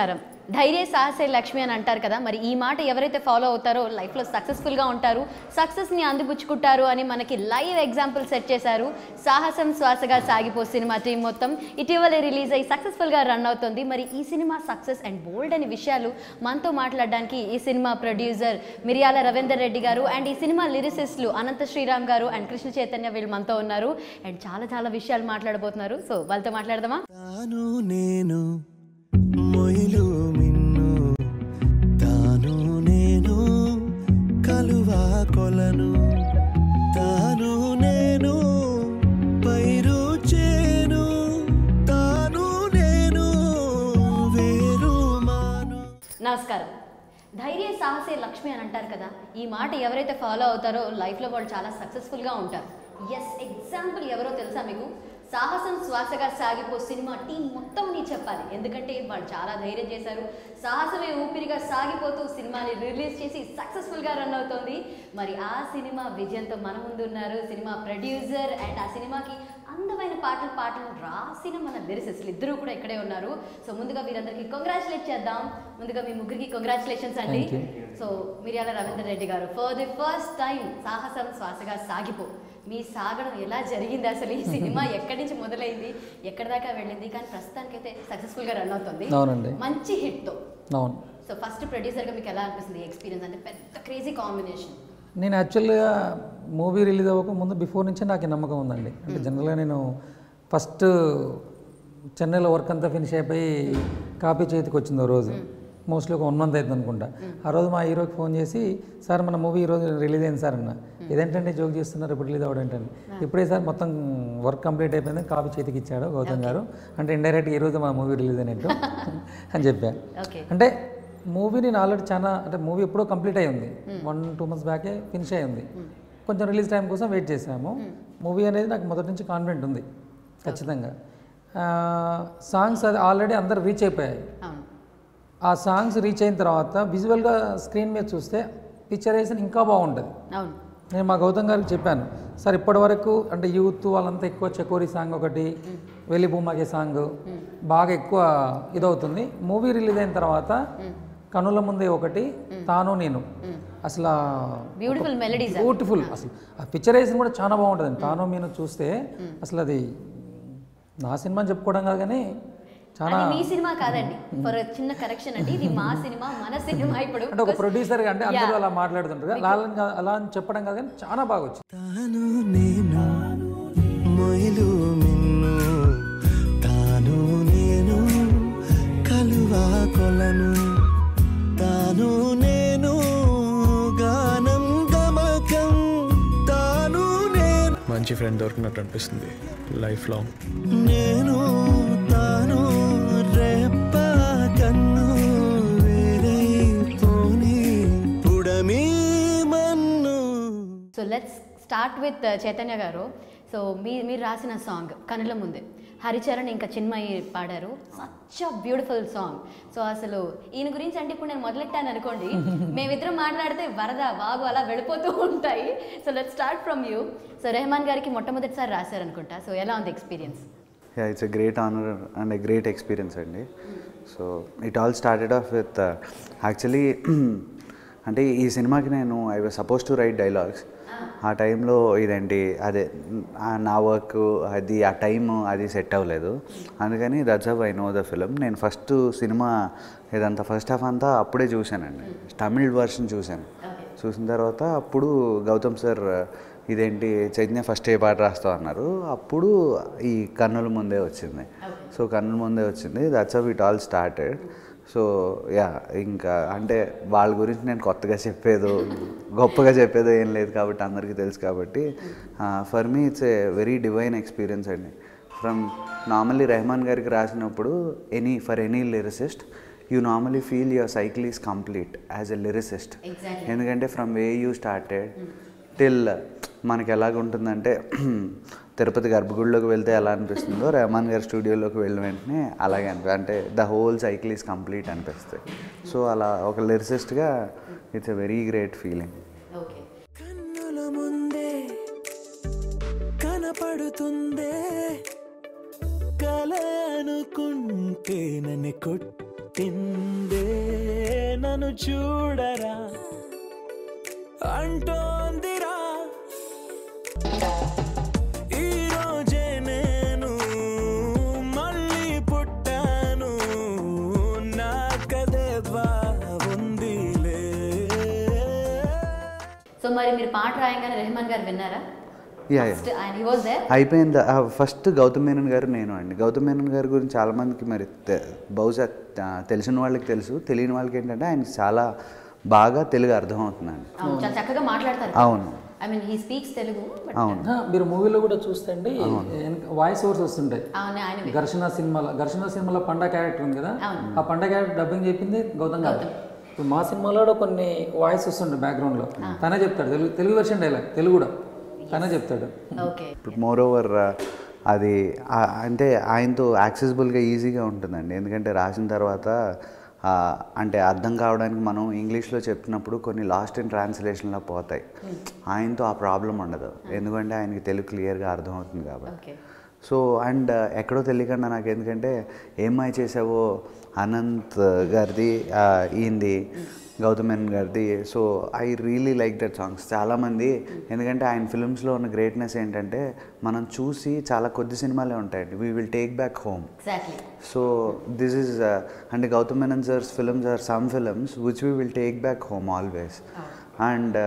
నమస్కారం. ధైర్య సాహసే లక్ష్మి అని అంటారు కదా, మరి ఈ మాట ఎవరైతే ఫాలో అవుతారో లైఫ్లో సక్సెస్ఫుల్గా ఉంటారు, సక్సెస్ని అందిపుచ్చుకుంటారు అని మనకి లైవ్ ఎగ్జాంపుల్ సెట్ చేశారు సాహసం శ్వాసగా సాగిపో సినిమా టీం మొత్తం. ఇటీవలే రిలీజ్ అయ్యి సక్సెస్ఫుల్గా రన్ అవుతుంది. మరి ఈ సినిమా సక్సెస్ అండ్ బోల్డ్ అనే విషయాలు మనతో మాట్లాడడానికి ఈ సినిమా ప్రొడ్యూసర్ మిరియాల రవీందర్ రెడ్డి గారు అండ్ ఈ సినిమా లిరిసిస్టులు అనంత శ్రీరామ్ గారు అండ్ కృష్ణ చైతన్య వీళ్ళు మనతో ఉన్నారు అండ్ చాలా చాలా విషయాలు మాట్లాడబోతున్నారు. సో వాళ్ళతో మాట్లాడదామా? మొయిలు మిన్ను తాను నేను కలువా కొలను తాను నేను పైరు చేను తాను నేను వేరు మాను. నమస్కారం. ధైర్య సాహసే లక్ష్మి అని అంటారు కదా, ఈ మాట ఎవరైతే ఫాలో అవుతారో లైఫ్లో వాళ్ళు చాలా సక్సెస్ఫుల్గా ఉంటారు. ఎస్, ఎగ్జాంపుల్ ఎవరో తెలుసా మీకు? సాహసం శ్వాసగా సాగిపో సినిమా టీం మొత్తం నీ చెప్పాలి. ఎందుకంటే వాళ్ళు చాలా ధైర్యం చేశారు. సాహసమే ఊపిరిగా సాగిపోతూ సినిమాని రిలీజ్ చేసి సక్సెస్ఫుల్గా రన్ అవుతోంది. మరి ఆ సినిమా విజయంతో మన ముందు ఉన్నారు సినిమా ప్రొడ్యూసర్ అండ్ ఆ సినిమాకి అందమైన పాటలు రాసిన మన లిరిసిస్టులు ఇద్దరు కూడా ఇక్కడే ఉన్నారు. సో ముందుగా వీరందరికీ కంగ్రాచులేట్ చేద్దాం. ముందుగా మీ ముగ్గురికి కంగ్రాచులేషన్స్ అండి. సో మిరియాల రవీందర్ రెడ్డి గారు, ఫర్ ది ఫస్ట్ టైం సాహసం శ్వాసగా సాగిపో మీ సాగడం ఎలా జరిగింది? అసలు ఈ సినిమా ఎక్కడి నుంచి మొదలైంది, ఎక్కడి దాకా వెళ్ళింది? కానీ ప్రస్తుతానికైతే సక్సెస్ఫుల్గా రన్ అవుతుంది, మంచి హిట్తో. సో ఫస్ట్ ప్రొడ్యూసర్గా మీకు ఎలా అనిపిస్తుంది ఎక్స్పీరియన్స్? అంటే పెద్ద క్రేజీ కాంబినేషన్. నేను యాక్చువల్గా మూవీ రిలీజ్ అవ్వక ముందు బిఫోర్ నుంచే నాకు నమ్మకం ఉందండి. అంటే జనరల్గా నేను ఫస్ట్ చెన్నైలో వర్క్ అంతా ఫినిష్ అయిపోయి కాపీ చేతికి వచ్చింది ఓ రోజు, మోస్ట్లీ ఒక 1 month అవుతుంది అనుకుంటా. ఆ రోజు మా హీరోకి ఫోన్ చేసి, సార్ మన మూవీ ఈరోజు రిలీజ్ అయింది సార్ అన్న. ఇదేంటంటే జోక్ చేస్తున్నారు, ఇప్పుడు రిలీజ్ అవ్వడం ఏంటండి? ఇప్పుడే సార్ మొత్తం వర్క్ కంప్లీట్ అయిపోయింది, కాపీ చేతికి ఇచ్చాడు గౌతమ్ గారు. అంటే ఇండైరెక్ట్గా ఈరోజు మన మూవీ రిలీజ్ అయినట్టు అని చెప్పాను. అంటే మూవీ నేను ఆల్రెడీ అంటే మూవీ ఎప్పుడో కంప్లీట్ అయ్యి ఉంది, 1-2 months బ్యాకే ఫినిష్ అయ్యి ఉంది. కొంచెం రిలీజ్ టైం కోసం వెయిట్ చేసాము. మూవీ అనేది నాకు మొదటి నుంచి కాన్ఫిడెంట్ ఉంది ఖచ్చితంగా. సాంగ్స్ అది ఆల్రెడీ అందరు రీచ్ అయిపోయాయి. ఆ సాంగ్స్ రీచ్ అయిన తర్వాత విజువల్గా స్క్రీన్ మీద చూస్తే పిక్చరైజేషన్ ఇంకా బాగుంటుంది. నేను మా గౌతమ్ గారికి చెప్పాను, సార్ ఇప్పటి వరకు అంటే యూత్ వాళ్ళంతా ఎక్కువ చకోరీ సాంగ్ ఒకటి, వెలి భూమాకే సాంగ్ బాగా ఎక్కువ ఇదవుతుంది. మూవీ రిలీజ్ అయిన తర్వాత కనుల ముందే ఒకటి, తాను నేను, అసలు బ్యూటిఫుల్. అసలు ఆ పిక్చరైజేషన్ కూడా చాలా బాగుంటుంది. తాను నేను చూస్తే అసలు అది నా సినిమా చెప్పుకోవడం కాదు కానీ చాలా మీ సినిమా కాదండి. ఫర్ చిన్న కరెక్షన్ అండి, ఇది మా సినిమా, మన సినిమా. ఇప్పుడు అంటే ఒక ప్రొడ్యూసర్ అంటే అందరూ అలా మాట్లాడుతుంటారు, అలా అని చెప్పడం కాదు కానీ చాలా బాగా వచ్చింది. తాను నేను మొయిలు మిన్ను తాను నేను కలువా కొలను తాను నేను గానం గమకం తాను నేను. మంచి ఫ్రెండ్ దొరికినట్టు అనిపిస్తుంది లైఫ్ లాంగ్. నేను తాను రెప్ప కన్ను వేరే పోని పుడమి మన్ను. So let's start with Chaitanya గారు. సో మీరు రాసిన సాంగ్ కనుల ముందే హరిచరణ్ ఇంకా చిన్మయి పాడారు. Such a beautiful song. So అసలు ఈయన గురించి అంటే ఇప్పుడు నేను మొదలెట్టాను అనుకోండి, మేమిద్దరం మాట్లాడితే వరద వాగు అలా వెళ్ళిపోతూ ఉంటాయి. So let's start from you. So Rahman గారికి మొట్టమొదటిసారి రాశారనుకుంటా. సో ఎలా ఉంది experience? Yeah, it's a great honor and a great experience అండి. So it all started off with actually అంటే ఈ సినిమాకి నేను I was suppose to right dialogues. ఆ టైంలో ఇదేంటి అదే నా వర్క్ అది ఆ టైం అది సెట్ అవ్వలేదు. అందుకని that's how I know the film. నేను ఫస్ట్ సినిమా ఇదంతా ఫస్ట్ హాఫ్ అంతా అప్పుడే చూశానండి, తమిళ్ వర్షన్ చూశాను. చూసిన తర్వాత అప్పుడు గౌతమ్ సార్ ఇదేంటి చైతన్య ఫస్ట్ ఏ పాట రాస్తావు అన్నారు. అప్పుడు ఈ కన్నుల ముందే వచ్చింది. సో కన్నుల ముందే వచ్చింది, that's how it all started. So yeah, ఇంకా అంటే వాళ్ళ గురించి నేను కొత్తగా గొప్పగా చెప్పేదో ఏం లేదు కాబట్టి అందరికీ తెలుసు కాబట్టి for me it's a very divine experience అండి. ఫ్రమ్ నార్మల్లీ రెహమాన్ గారికి రాసినప్పుడు for any lyricist you normally feel your cycle is complete as a lyricist. ఎందుకంటే from way you started till మనకి ఎలాగుంటుందంటే తిరుపతి గర్భగుడిలోకి వెళ్తే ఎలా అనిపిస్తుందో రెహమాన్ గారి స్టూడియోలోకి వెళ్ళిన వెంటనే అలాగే అంటే the whole cycle is complete అనిపిస్తుంది. సో అలా ఒక లిరిసిస్ట్గా it's a very great feeling. కన్నుల ముందే కనపడుతుందే కల అనుకుంటే నన్ను కొట్టి పుట్టిందే నన్ను చూడరా అంటోందిరా ఈ రోజే నేను మళ్ళీ పుట్టాను నాకదే బాగుందిలే. సో మరి మీరు పాట రాయంగానే రెహమాన్ గారు విన్నారా? అయిపోయింది. ఫస్ట్ గౌతమ్ మేనన్ గారు నేను అండి. గౌతమ్ మేనన్ గారి గురించి చాలామందికి మరి బహుశా తెలిసిన వాళ్ళకి తెలుసు, తెలియని వాళ్ళకి ఏంటంటే ఆయన చాలా బాగా తెలుగు అర్థమవుతుందండి. చక్కగా మాట్లాడతారు. అవును, I mean he speaks Telugu. అవును. మీరు మూవీలో కూడా చూస్తే అండి వాయిస్ ఓవర్స్ వస్తుంటాయి. ఘర్షణ సినిమాలో పండా క్యారెక్టర్ ఉంది కదా, ఆ పండా క్యారెక్టర్ డబ్బింగ్ చెప్పింది గౌతమ్ గారు. ఇప్పుడు మా సినిమాలో కూడా కొన్ని వాయిస్ వస్తుంటాయి బ్యాక్గ్రౌండ్లో, తనే చెప్తాడు. తెలుగు వెర్షన్ డైలాగ్ తెలుగు కూడా తనే చెప్తాడు. మోర్ ఓవర్ అది అంటే ఆయనతో యాక్సెసిబుల్గా ఈజీగా ఉంటుందండి. ఎందుకంటే రాసిన తర్వాత అంటే అర్థం కావడానికి మనం ఇంగ్లీష్లో చెప్పినప్పుడు కొన్ని లాస్ట్ ఇన్ ట్రాన్స్లేషన్లో పోతాయి. ఆయనతో ఆ ప్రాబ్లం ఉండదు, ఎందుకంటే ఆయనకి తెలుగు క్లియర్గా అర్థమవుతుంది కాబట్టి. సో అండ్ ఎక్కడో తెలియకుండా నాకు ఎందుకంటే ఏమై చేసావో అనంత్ గారిది, ఈయనది గౌతమ్ మేనన్ గారిది. So I really like that songs. చాలామంది ఎందుకంటే ఆయన ఫిల్మ్స్లో ఉన్న గ్రేట్నెస్ ఏంటంటే మనం చూసి చాలా కొద్ది సినిమాలే ఉంటాయండి, we will take back home. So this is అంటే Gautham Menon sir's films are some films which we will take back home always. And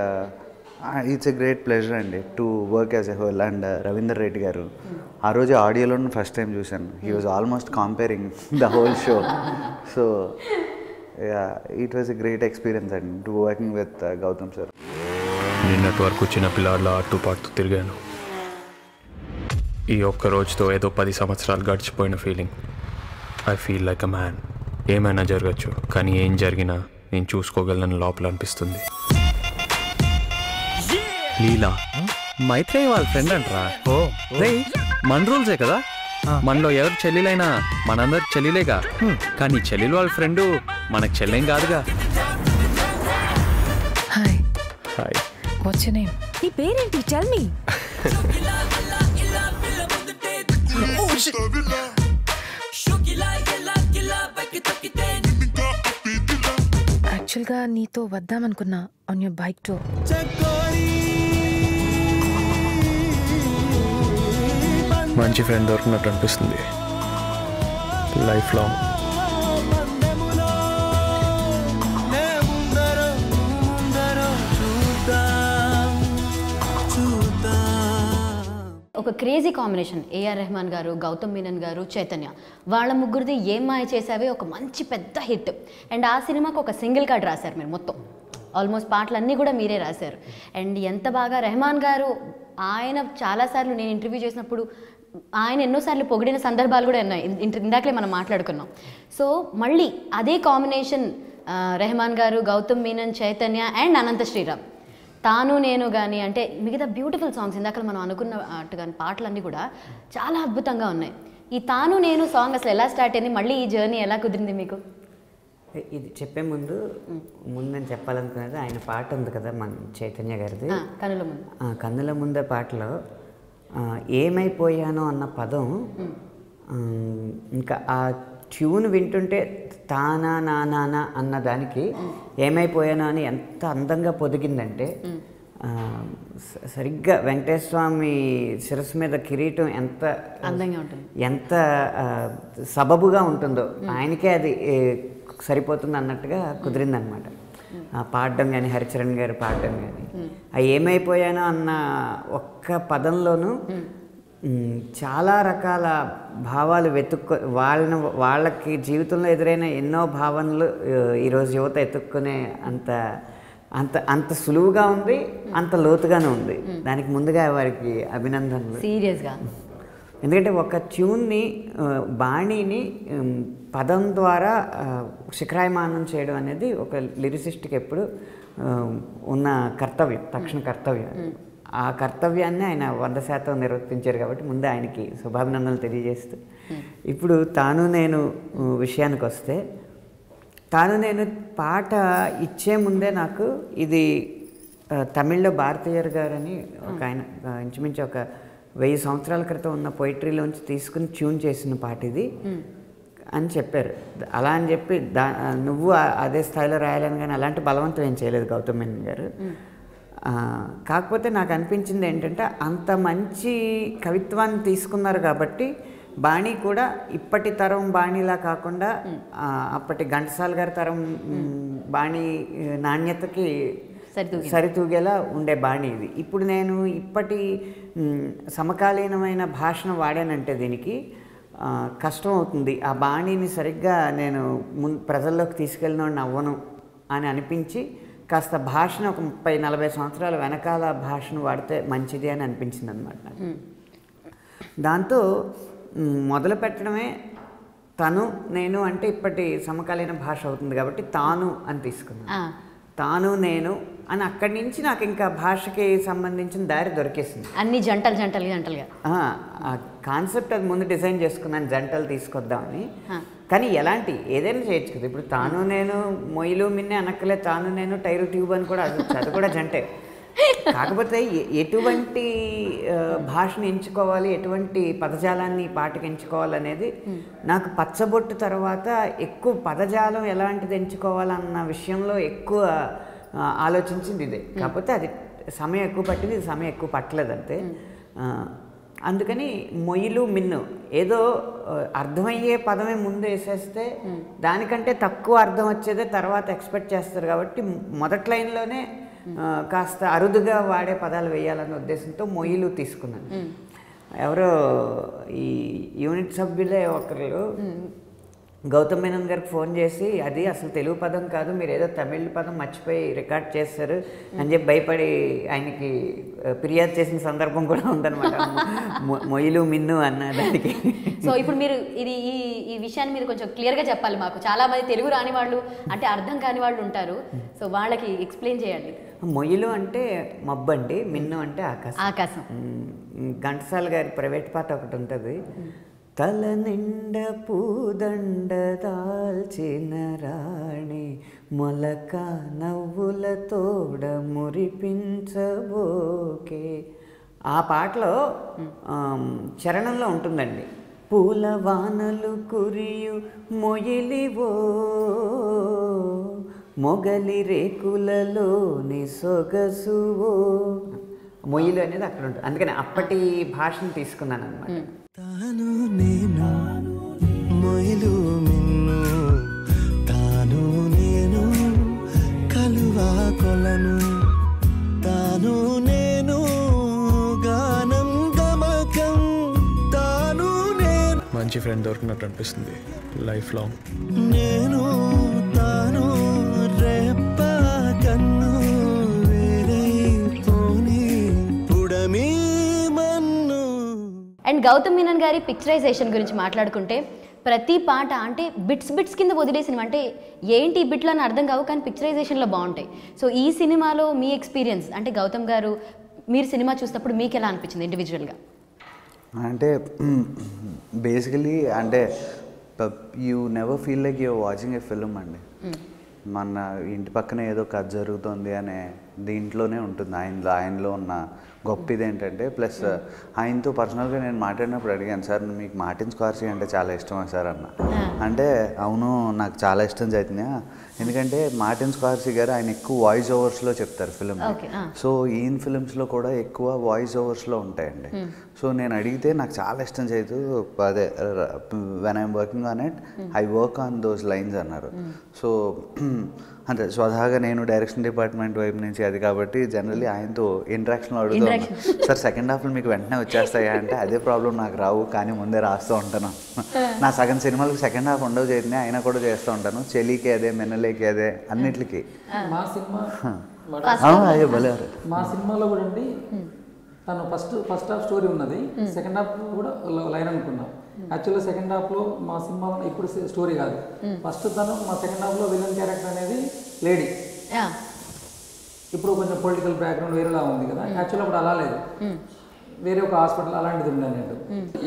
it's a great pleasure అండి to work as a whole. And Ravinder Reddy garu ఆ రోజు ఆడియోలో first time చూశాను. He was almost compering the whole show. So it was a great experience అండి to working with Gautham sir. నిన్నటి వరకు చిన్న పిల్లాడిలో అటు పాటు తిరిగాను. ఈ ఒక్క రోజుతో ఏదో 10 సంవత్సరాలు గడిచిపోయిన feeling. I feel like a man. ఏమైనా జరగచ్చు, కానీ ఏం జరిగినా నేను చూసుకోగలను లోపల అనిపిస్తుంది. లీలా మైత్రేయ వాళ్ళ ఫ్రెండ్ అంటరా? ఓ రే, మన రూల్సే కదా, మనలో ఎవరు చెల్లెలైనా మనందరి చెల్లెలేగా. కానీ చెల్లెలు వాళ్ళ ఫ్రెండు మనకు చెల్లెం కాదుగా. Hi. Hi. What's your name? నీ పేరేంటి? Tell me. యాక్చువల్గా నీతో వద్దామనుకున్నా ఆన్ యువర్ బైక్ టూర్. మంచి ఫ్రెండ్ దొరికినట్టు అనిపిస్తుంది లైఫ్ లాంగ్. ఒక క్రేజీ కాంబినేషన్ ఏఆర్ రెహమాన్ గారు, గౌతమ్ మీనన్ గారు, చైతన్య, వాళ్ళ ముగ్గురిది ఏం మాయ చేసావే ఒక మంచి పెద్ద హిట్. అండ్ ఆ సినిమాకి ఒక సింగిల్ కార్డ్ రాశారు మీరు, మొత్తం ఆల్మోస్ట్ పాటలన్నీ కూడా మీరే రాశారు. అండ్ ఎంత బాగా రెహమాన్ గారు, ఆయన చాలాసార్లు నేను ఇంటర్వ్యూ చేసినప్పుడు ఆయన ఎన్నోసార్లు పొగిడిన సందర్భాలు కూడా ఉన్నాయి, ఇందాకలే మనం మాట్లాడుకున్నాం. సో మళ్ళీ అదే కాంబినేషన్ రెహమాన్ గారు, గౌతమ్ మీనన్, చైతన్య అండ్ అనంత శ్రీరామ్, తాను నేను కానీ అంటే మిగతా బ్యూటిఫుల్ సాంగ్స్ ఇందాక మనం అనుకున్నట్టుగా పాటలన్నీ కూడా చాలా అద్భుతంగా ఉన్నాయి. ఈ తాను నేను సాంగ్ అసలు ఎలా స్టార్ట్ అయింది, మళ్ళీ ఈ జర్నీ ఎలా కుదిరింది మీకు? ఇది చెప్పే ముందు నేను చెప్పాలనుకున్నది ఆయన పాట ఉంది కదా మన చైతన్య గారిది, కన్నుల ముందే పాటలో ఏమైపోయానో అన్న పదం, ఇంకా ఆ ట్యూన్ వింటుంటే తానా నానా అన్న దానికి ఏమైపోయానో అని ఎంత అందంగా పొదిగిందంటే, సరిగ్గా వెంకటేశ్వర స్వామి శిరస్సు మీద కిరీటం ఎంత అందంగా ఉంటుంది, ఎంత సబబుగా ఉంటుందో ఆయనకే అది సరిపోతుంది అన్నట్టుగా కుదిరిందనమాట. పాడడం కానీ హరిచరణ్ గారు పాడడం కానీ, ఆ ఏమైపోయానో అన్న ఒక్క పదంలోనూ చాలా రకాల భావాలు వాళ్ళకి జీవితంలో ఎదురైన ఎన్నో భావనలు ఈరోజు యువత ఎత్తుక్కునే అంత అంత అంత సులువుగా ఉంది, అంత లోతుగానే ఉంది. దానికి ముందుగా వారికి అభినందనలు సీరియస్గా. ఎందుకంటే ఒక ట్యూన్ని, బాణీని పదం ద్వారా శిఖరాయమానం చేయడం అనేది ఒక లిరిసిస్ట్కి ఎప్పుడు ఉన్న కర్తవ్యం, తక్షణ కర్తవ్యం. ఆ కర్తవ్యాన్ని ఆయన 100% నిర్వర్తించారు కాబట్టి ముందే ఆయనకి శుభాభినందనలు తెలియజేస్తూ, ఇప్పుడు తాను నేను విషయానికి వస్తే, తాను నేను పాట ఇచ్చే ముందే నాకు ఇది తమిళ్లో భారతీయర్ గారని ఒక ఆయన ఇంచుమించు ఒక 1000 సంవత్సరాల క్రితం ఉన్న పొయిటరీలోంచి తీసుకుని ట్యూన్ చేసిన పాట ఇది. అని చెప్పారు. అలా అని చెప్పి నువ్వు అదే స్థాయిలో రాయాలని కానీ అలాంటి బలవంతం ఏం చేయలేదు గౌతమ్ మీనన్ గారు. కాకపోతే నాకు అనిపించింది ఏంటంటే అంత మంచి కవిత్వాన్ని తీసుకున్నారు కాబట్టి బాణీ కూడా ఇప్పటి తరం బాణీలా కాకుండా అప్పటి ఘంటసాల గారి తరం బాణీ నాణ్యతకి సరితూగేలా ఉండే బాణీ ఇది. ఇప్పుడు నేను ఇప్పటి సమకాలీనమైన భాషను వాడానంటే దీనికి కష్టం అవుతుంది. ఆ బాణీని సరిగ్గా నేను ప్రజల్లోకి తీసుకెళ్ళిన అవ్వను అని అనిపించి కాస్త భాషను ఒక 30-40 సంవత్సరాల వెనకాల భాషను వాడితే మంచిది అని అనిపించింది అనమాట. దాంతో మొదలు పెట్టడమే తను నేను అంటే ఇప్పటి సమకాలీన భాష అవుతుంది కాబట్టి తాను అని తీసుకున్నాను. తాను నేను అని అక్కడి నుంచి నాకు ఇంకా భాషకి సంబంధించిన దారి దొరికేసింది. అన్ని జంటలుగా కాన్సెప్ట్ అది ముందు డిజైన్ చేసుకున్నాను, జంటలు తీసుకొద్దామని. కానీ ఎలాంటి ఏదైనా చేయొచ్చు కదా. ఇప్పుడు తాను నేను మొయ్యలు మిన్నే అనక్కలే, తాను నేను టైరు ట్యూబ్ అని కూడా అది కూడా జంటే. కాకపోతే ఎటువంటి భాషను ఎంచుకోవాలి, ఎటువంటి పదజాలాన్ని పాటకి ఎంచుకోవాలనేది నాకు పచ్చబొట్టు తర్వాత ఎక్కువ పదజాలం ఎలాంటిది ఎంచుకోవాలన్న విషయంలో ఎక్కువ ఆలోచించింది ఇదే. కాకపోతే అది సమయం ఎక్కువ పట్టింది, ఇది సమయం ఎక్కువ పట్టలేదంతే. అందుకని మొయ్యలు మిన్ను ఏదో అర్థమయ్యే పదమే ముందు వేసేస్తే దానికంటే తక్కువ అర్థం వచ్చేదే తర్వాత ఎక్స్పెక్ట్ చేస్తారు కాబట్టి మొదటి లైన్లోనే కాస్త అరుదుగా వాడే పదాలు వేయాలనే ఉద్దేశంతో మొయ్యలు తీసుకున్నాను. ఎవరో ఈ యూనిట్ సభ్యులే ఒకరు గౌతమ్ మీనన్ గారికి ఫోన్ చేసి అది అసలు తెలుగు పదం కాదు, మీరు ఏదో తమిళ పదం మర్చిపోయి రికార్డ్ చేస్తారు అని చెప్పి భయపడి ఆయనకి ఫిర్యాదు చేసిన సందర్భం కూడా ఉందన్నమాట. మొయ్యలు మిన్ను అన్న దానికి. సో ఇప్పుడు మీరు ఇది ఈ విషయాన్ని మీరు కొంచెం క్లియర్గా చెప్పాలి. మాకు చాలామంది తెలుగు రాని వాళ్ళు అంటే అర్థం కాని వాళ్ళు ఉంటారు. సో వాళ్ళకి ఎక్స్ప్లెయిన్ చేయండి. మొయ్యలు అంటే మబ్బండి, మిన్ను అంటే ఆకాశం. ఘంటసాల గారి ప్రైవేట్ పాట ఒకటి ఉంటుంది. తల నిండ పూదండ దాల్చిన రాణి మొలక నవ్వుల తోడ మురిపించబోకే. ఆ పాటలో చరణంలో ఉంటుందండి, పూల వానలు కురియు మొయిలివో మొగలి రేకులలోని సొగసువో. మొయ్యలు అనేది అక్కడ ఉంటుంది. అందుకని అప్పటి భాషను తీసుకున్నాను అనమాట. తాను నేను మొయిలు మిన్ను, తాను నేను కలువా కొలను, తాను నేను గానం గమకం, తాను నేను. మంచి ఫ్రెండ్ దొరికినట్టు అనిపిస్తుంది లైఫ్ లాంగ్. నేను తాను రెప్ప కన్ను వేరే పోని పుడమి మన్ను. అండ్ గౌతమ్ మీనన్ గారి పిక్చరైజేషన్ గురించి మాట్లాడుకుంటే ప్రతి పాట అంటే బిట్స్ కింద వదిలేసినవి, అంటే ఏంటి బిట్లు అని అర్థం కావు కానీ పిక్చరైజేషన్లో బాగుంటాయి. సో ఈ సినిమాలో మీ ఎక్స్పీరియన్స్ అంటే గౌతమ్ గారు మీరు సినిమా చూసినప్పుడు మీకు ఎలా అనిపించింది ఇండివిజువల్గా? అంటే బేసికలీ అంటే you never feel like you're watching a film అండి. మన ఇంటి పక్కన ఏదో కథ జరుగుతుంది అనే దీంట్లోనే ఉంటుంది. ఆయనలో ఉన్న గొప్ప ఇదేంటంటే ప్లస్ ఆయనతో పర్సనల్గా నేను మాట్లాడినప్పుడు అడిగాను, సార్ మీకు మార్టిన్ స్కార్సీ అంటే చాలా ఇష్టమా సార్ అన్న. అంటే అవును నాకు చాలా ఇష్టం చైతన్య, ఎందుకంటే మార్టిన్ స్కార్సీ గారు ఆయన ఎక్కువ వాయిస్ ఓవర్స్లో చెప్తారు ఫిల్మ్. సో ఈయన ఫిల్మ్స్లో కూడా ఎక్కువ వాయిస్ ఓవర్స్లో ఉంటాయండి. సో నేను అడిగితే నాకు చాలా ఇష్టం చైతు, అదే when I'm working on it I work on those lines అన్నారు. సో అంటే స్వతహాగా నేను డైరెక్షన్ డిపార్ట్మెంట్ వైపు నుంచి అది కాబట్టి జనరల్లీ ఆయనతో ఇంటరాక్షన్లో అడుగుతాను, సార్ సెకండ్ హాఫ్లో మీకు వెంటనే వచ్చేస్తాయా అంటే అదే ప్రాబ్లం నాకు రావు కానీ ముందే రాస్తూ ఉంటాను. నా సగం సినిమాలకు సెకండ్ హాఫ్ ఉండవు చేతిని అయినా కూడా చేస్తూ ఉంటాను. చెలికి అదే మెన్నలేకి అదే అన్నిటికి. మా సినిమా అయ్యో భలే మా సినిమాలో కూడా అండి తను ఫస్ట్ హాఫ్ స్టోరీ ఉన్నది, సెకండ్ హాఫ్ కూడా లైన్ అనుకున్నాం. యాక్చువల్గా సెకండ్ హాఫ్లో మా సినిమా ఇప్పుడు స్టోరీ కాదు, ఫస్ట్ తను మా సెకండ్ హాఫ్లో విలన్ క్యారెక్టర్ అనేది లేడీ. ఇప్పుడు కొంచెం పొలిటికల్ బ్యాక్గ్రౌండ్ వేరేలా ఉంది కదా, యాక్చువల్గా అప్పుడు అలా లేదు, వేరే ఒక హాస్పిటల్ అలాంటిది ఉంది అన్నట్టు.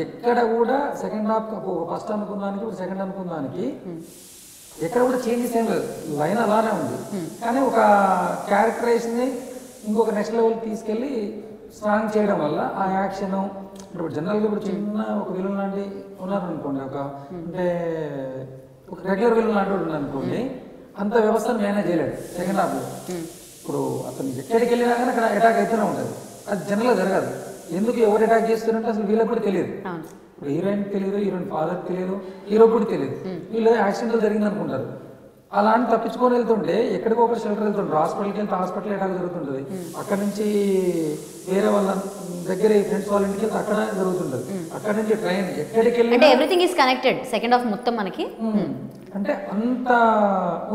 ఎక్కడ కూడా సెకండ్ హాఫ్ ఫస్ట్ అనుకున్నానికి సెకండ్ అనుకున్నానికి ఎక్కడ కూడా చేంజెస్ ఏం లేదు, లైన్ అలానే ఉంది. కానీ ఒక క్యారెక్టరైజ్ని ఇంకొక నెక్స్ట్ లెవెల్ తీసుకెళ్ళి స్ట్రాంగ్ చేయడం వల్ల ఆ యాక్షన్ ఇప్పుడు జనరల్గా ఇప్పుడు చిన్న ఒక విలన్ లాంటి ఉన్నారనుకోండి, ఒక అంటే ఒక రెగ్యులర్ విలన్ లాంటి ఉన్నాడు అనుకోండి, అంత వ్యవస్థను మేనేజ్ చేయలేడు సెకండ్ హాఫ్లో. ఇప్పుడు అతను ఎక్కడికి వెళ్ళినా కానీ అక్కడ అటాక్ అవుతూనే ఉంటుంది. అది జనరల్గా జరగదు. ఎందుకు ఎవరు అటాక్ చేస్తున్నారంటే అసలు వీళ్ళకి కూడా తెలియదు. ఇప్పుడు హీరోయిన్ తెలియదు, హీరోయిన్ ఫాదర్ తెలియదు, హీరో కూడా తెలియదు. వీళ్ళు యాక్సిడెంట్ జరిగింది అనుకుంటారు. అలాంటి తప్పించుకొని వెళ్తుంటే ఎక్కడికో ఒకటి షెల్టర్ వెళ్తుంటారు. హాస్పిటల్కి వెళ్తే హాస్పిటల్ అటాక్ జరుగుతుంటుంది. అక్కడ నుంచి వేరే వాళ్ళ దగ్గర ఫ్రెండ్స్ వాళ్ళ ఇంటికి వెళ్తే అక్కడ జరుగుతుంటుంది. అక్కడ నుంచి ట్రైన్ ఎక్కడికి వెళ్ళి అంటే everything is connected. Second half మొత్తం మనకి అంటే అంత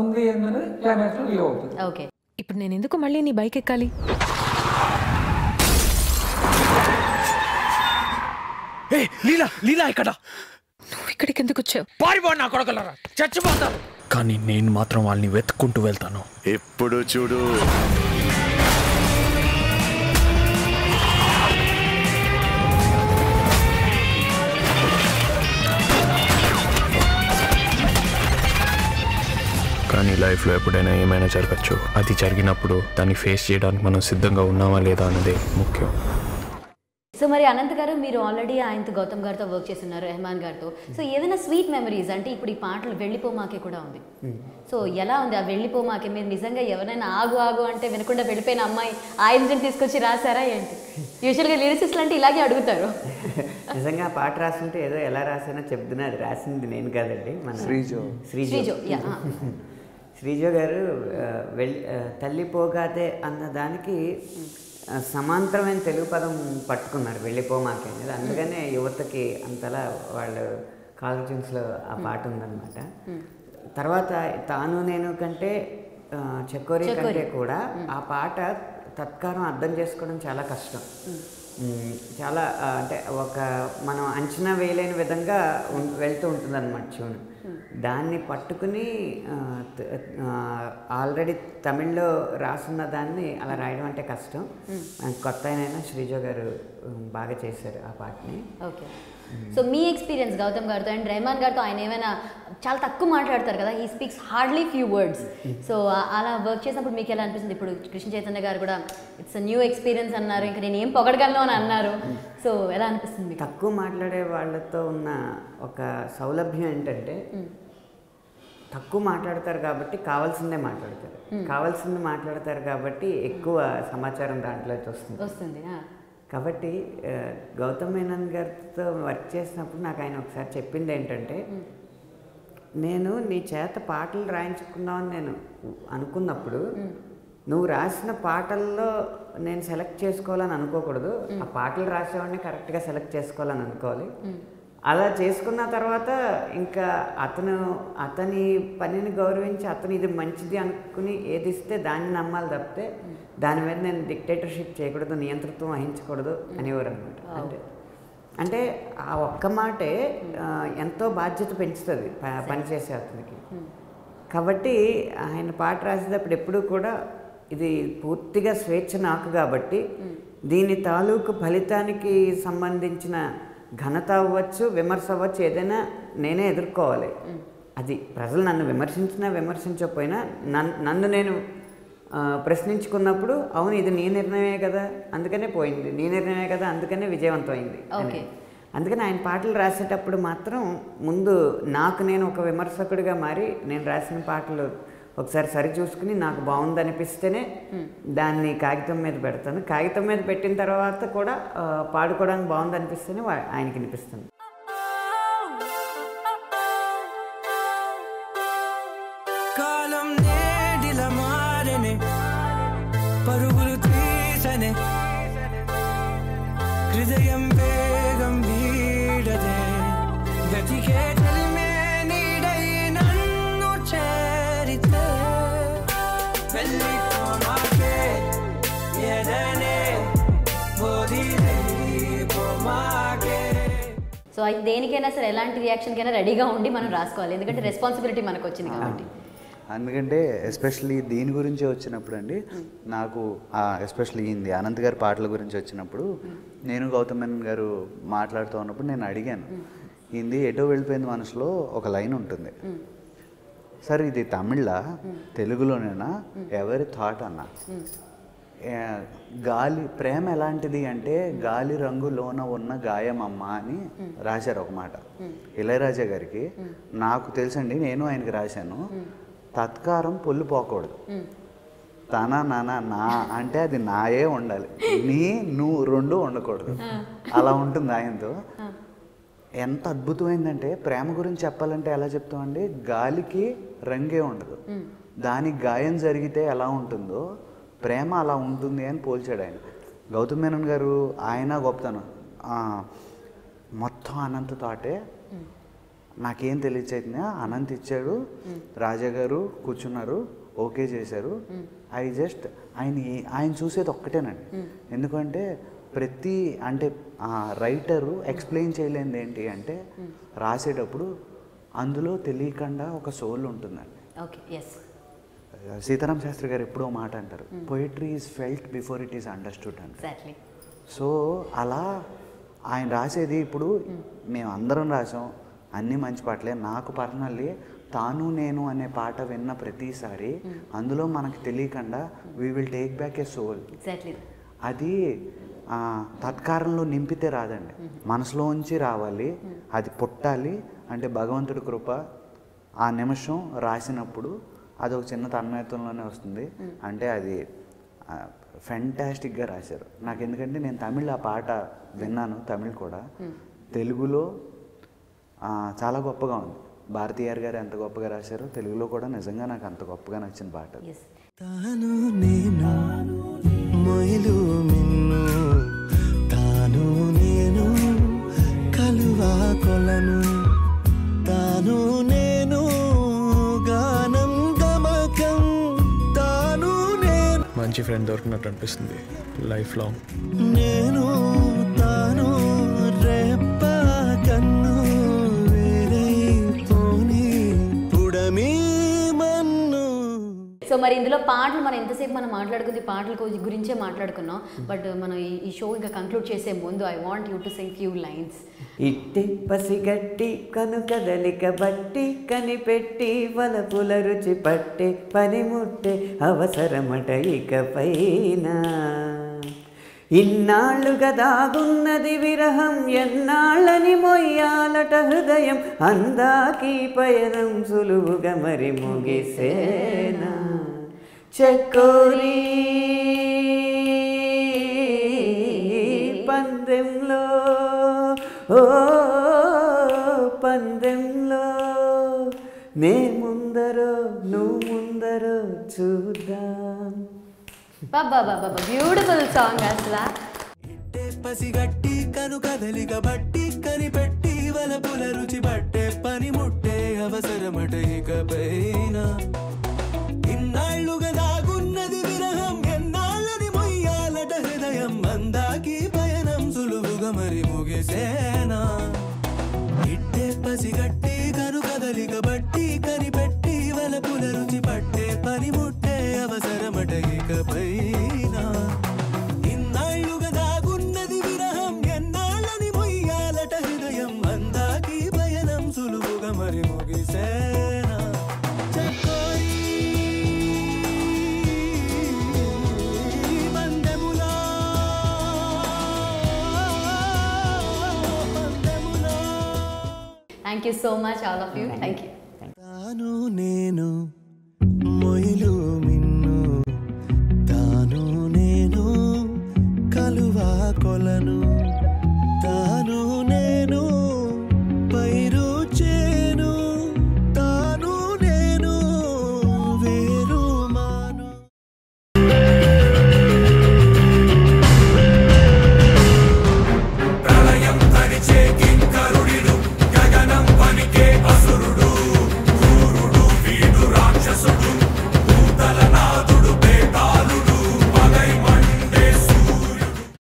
ఉంది అనేది క్లైమాక్స్ లో రిలీవ్ అవుతుంది. ఓకే, ఇప్పుడు నేను ఎందుకు మళ్ళీ నీ బైక్ ఎక్కాలి? లీలా ఇక్కడ నువ్వు ఇక్కడికి ఎందుకు వచ్చావు? పారిపోండి నా కొడుకులారా, చచ్చిపోతాను. కానీ నేను మాత్రం వాళ్ళని వెతుక్కుంటూ వెళ్తాను. ఎప్పుడు చూడు కానీ లైఫ్లో ఎప్పుడైనా ఏమైనా జరగచ్చు. అది జరిగినప్పుడు దాన్ని ఫేస్ చేయడానికి మనం సిద్ధంగా ఉన్నామా లేదా అన్నదే ముఖ్యం. సో మరి అనంత్ గారు, మీరు ఆల్రెడీ ఆయనతో గౌతమ్ గారితో వర్క్ చేస్తున్నారు, రెహమాన్ గారితో. సో ఏదైనా స్వీట్ మెమరీస్ అంటే ఇప్పుడు ఈ పాటలు వెళ్ళిపోమాకే కూడా ఉంది. సో ఎలా ఉంది ఆ వెళ్ళిపోమాకే? మీరు నిజంగా ఎవరైనా ఆగు ఆగు అంటే వినకుండా వెళ్ళిపోయిన అమ్మాయి ఆ ఇంజిన్ తీసుకొచ్చి రాశారా ఏంటి? యూజువల్గా లిరిసిస్ట్లు అంటే ఇలాగే అడుగుతారు. నిజంగా ఆ పాట రాస్తుంటే ఏదో ఎలా రాసానో చెప్తున్నా, అది రాసింది నేను కాదండి, మన శ్రీజో గారు తల్లిపోగాదే అన్న దానికి సమాంతరమైన తెలుగు పదం పట్టుకున్నారు, వెళ్ళిపోమాకే అనేది. అందుకనే యువతకి అంతలా వాళ్ళు కాలేజెస్లో ఆ పాట ఉందన్నమాట. తర్వాత తాను నేను కంటే చకోరీ కంటే కూడా ఆ పాట తత్కారం అర్థం చేసుకోవడం చాలా కష్టం. చాలా అంటే ఒక మనం అంచనా వేయలేని విధంగా వెళ్తూ ఉంటుంది అన్నమాట ట్యూన్. దాన్ని పట్టుకుని ఆల్రెడీ తమిళ్లో రాసున్న దాన్ని అలా రాయడం అంటే కష్టం. కొత్త అయినా శ్రీజో గారు బాగా చేశారు ఆ పాటని. ఓకే, సో మీ ఎక్స్పీరియన్స్ గౌతమ్ గారితో అండ్ రెహమాన్ గారితో, ఆయన ఏమైనా చాలా తక్కువ మాట్లాడతారు కదా, he speaks hardly few words. So అలా వర్క్ చేసినప్పుడు మీకు ఎలా అనిపిస్తుంది? ఇప్పుడు కృష్ణ చైతన్య గారు కూడా ఇట్స్ న్యూ ఎక్స్పీరియన్స్ అన్నారు, ఇంకా నేను ఏం పొగడగలను అని అన్నారు. సో ఎలా అనిపిస్తుంది? తక్కువ మాట్లాడే వాళ్ళతో ఉన్న ఒక సౌలభ్యం ఏంటంటే తక్కువ మాట్లాడతారు కాబట్టి కావాల్సిందే మాట్లాడతారు కాబట్టి ఎక్కువ సమాచారం దాంట్లో వస్తుంది. కాబట్టి గౌతమ్ మేనన్ గారితో వర్క్ చేసినప్పుడు నాకు ఆయన ఒకసారి చెప్పింది ఏంటంటే, నేను నీ చేత పాటలు రాయించుకుందామని నేను అనుకున్నప్పుడు నువ్వు రాసిన పాటల్లో నేను సెలెక్ట్ చేసుకోవాలని అనుకోకూడదు, ఆ పాటలు రాసేవాడిని కరెక్ట్గా సెలెక్ట్ చేసుకోవాలని అనుకోవాలి. అలా చేసుకున్న తర్వాత ఇంకా అతని పనిని గౌరవించి అతను ఇది మంచిది అనుకుని ఏది ఇస్తే దాన్ని నమ్మాలి తప్పితే దాని మీద నేను డిక్టేటర్షిప్ చేయకూడదు, నియంతృత్వం వహించకూడదు అనేవారు అనమాట. అంటే ఆ ఒక్క మాటే ఎంతో బాధ్యత పెంచుతుంది పనిచేసే అతనికి. కాబట్టి ఆయన పాట రాసేటప్పుడు ఎప్పుడూ కూడా ఇది పూర్తిగా స్వేచ్ఛ నాకు కాబట్టి దీని తాలూకు ఫలితానికి సంబంధించిన ఘనత అవ్వచ్చు, విమర్శ అవ్వచ్చు, ఏదైనా నేనే ఎదుర్కోవాలి. అది ప్రజలు నన్ను విమర్శించకపోయినా నన్ను నేను ప్రశ్నించుకున్నప్పుడు అవును ఇది నీ నిర్ణయమే కదా అందుకనే పోయింది, నీ నిర్ణయమే కదా అందుకనే విజయవంతమైంది. అందుకని ఆయన పాటలు రాసేటప్పుడు మాత్రం ముందు నాకు నేను ఒక విమర్శకుడిగా మారి నేను రాసిన పాటలు ఒకసారి సరి చూసుకుని నాకు బాగుంది అనిపిస్తేనే దాన్ని కాగితం మీద పెడతాను. కాగితం మీద పెట్టిన తర్వాత కూడా పాడుకోవడానికి బాగుంది అనిపిస్తేనే ఆయనకి వినిపిస్తాను. కాలం నేడిల మారనే పరుగులు తీసనే హృదయం వేగం వీడదే గతికే తలిమే నీడై నన్ను చేరితే వెళ్ళిపోమాకే ఎదనే వదిలిపోమాకే. సో అది దేనికైనా సరే ఎలాంటి రియాక్షన్కైనా రెడీగా ఉండి మనం రాసుకోవాలి, ఎందుకంటే రెస్పాన్సిబిలిటీ మనకు వచ్చింది కాబట్టి. ఎందుకంటే ఎస్పెషల్లీ దీని గురించి వచ్చినప్పుడు అండి నాకు ఎస్పెషల్లీ ఇంది అనంత్ గారి పాటల గురించి వచ్చినప్పుడు నేను గౌతమ్ మేనన్ గారు మాట్లాడుతూ ఉన్నప్పుడు నేను అడిగాను, హిందీ ఎటో వెళ్ళిపోయింది మనసులో ఒక లైన్ ఉంటుంది సార్, ఇది తమిళ తెలుగులోనేనా, ఎవరి థాట్ అన్నా. గాలి ప్రేమ ఎలాంటిది అంటే గాలి రంగులోన ఉన్న గాయం అమ్మ అని రాశారు ఒక మాట ఇళయరాజా గారికి. నాకు తెలుసండి, నేను ఆయనకి రాశాను, తత్కారం పొల్లు పోకూడదు, తన నాన్న నా అంటే అది నాయే ఉండాలి, నీ నువ్వు రెండు ఉండకూడదు. అలా ఉంటుంది ఆయనతో. ఎంత అద్భుతమైందంటే ప్రేమ గురించి చెప్పాలంటే ఎలా చెప్తామండి, గాలికి రంగే ఉండదు, దానికి గాయం జరిగితే ఎలా ఉంటుందో ప్రేమ అలా ఉంటుంది అని పోల్చాడు ఆయన. గౌతమ్ మేనన్ గారు ఆయన గొప్పతనం, మొత్తం అనంత తాటే నాకేం తెలియదు చైతన్య, అనంత్ ఇచ్చాడు, రాజా గారు కూర్చున్నారు, ఓకే చేశారు. ఆయన చూసేది ఒక్కటేనండి. ఎందుకంటే ప్రతి అంటే రైటరు ఎక్స్ప్లెయిన్ చేయలేనిది ఏంటి అంటే రాసేటప్పుడు అందులో తెలియకుండా ఒక సోల్ ఉంటుందండి. సీతారాం శాస్త్రి గారు ఎప్పుడో మాట అంటారు, poetry is felt before it is understood అంటే. సో అలా ఆయన రాసేది ఇప్పుడు మేము అందరం రాసాం, అన్నీ మంచి పాటలే. నాకు పర్సనల్లీ తాను నేను అనే పాట విన్న ప్రతిసారి అందులో మనకు తెలియకుండా we will take back a soul. అది తత్కారంలో నింపితే రాదండి, మనసులోంచి రావాలి, అది పుట్టాలి. అంటే భగవంతుడి కృప ఆ నిమిషం రాసినప్పుడు అది ఒక చిన్న తన్మయత్వంలోనే వస్తుంది. అంటే అది ఫెంటాస్టిక్గా రాశారు. నాకు ఎందుకంటే నేను తమిళ్ ఆ పాట విన్నాను, తమిళ్ కూడా, తెలుగులో చాలా గొప్పగా ఉంది. భారతీయర్ గారు ఎంత గొప్పగా రాశారో తెలుగులో కూడా నిజంగా నాకు అంత గొప్పగా నచ్చిన పాట. తాను నేను మొయిలు మిన్ను, తాను నేను కలువా కొలను, తాను నేను గానం గమకం, తాను నేను. మంచి ఫ్రెండ్ దొరికినట్టు అనిపిస్తుంది లైఫ్ లాంగ్. నేను తాను రెప్ప కన్ను వేరైపోని పుడమి మన్ను. సో మరి ఇందులో పాటలు మనం ఎంతసేపు మనం మాట్లాడుకుంది పాటల గురించే మాట్లాడుకున్నాం. బట్ మనం ఈ షో ఇంకా కంక్లూడ్ చేసే ముందు I want you to sing few lines. ఇట్టి పసిగట్టి కనుకదలిక బట్టి కనిపెట్టి వలపుల రుచి పట్టే పనిముట్టే అవసరమట ఇకపైన. ఇన్నాళ్ళుగా దాగున్నది విరహం, ఎన్నాళ్ళని మొయ్యాలట హృదయం, అందాకి పయనం సులువుగా మరి ముగిసేనా. చకోరీ పందెంలో ఓ పందెంలో నే ముందరో నువ్వు ముందరో చూద్దాం. బాబా బాబా బ్యూటిఫుల్ సాంగ్ అసలు. ఇట్టే పసిగట్టి కను కదలిక బట్టి కనిపెట్టి వలపుల రుచి పట్టే పని ముట్టే అవసరమట ఇకపైన. ఇన్నాళ్ళుగా దాగున్నది విరహం, ఎన్నాళ్ళని మొయ్యాలట హృదయం, అందాకి పయనం సులువుగా మరి ముగిసేనా. ఇట్టే పసిగట్టి కను కదలిక బట్టి కనిపెట్టి వలపుల రుచి పట్టే పని ముట్టే అవసరమట ఇకపైన. ఇన్నాళ్ళుగా దాగున్నది విరహం, ఎన్నాళ్ళని మొయ్యాలట హృదయం, అందాకి పయనం సులువుగా మరి ముగిసేనా. చకోరీ పందెములా పందెములా. Thank you so much all of you. Thank you. తాను నేను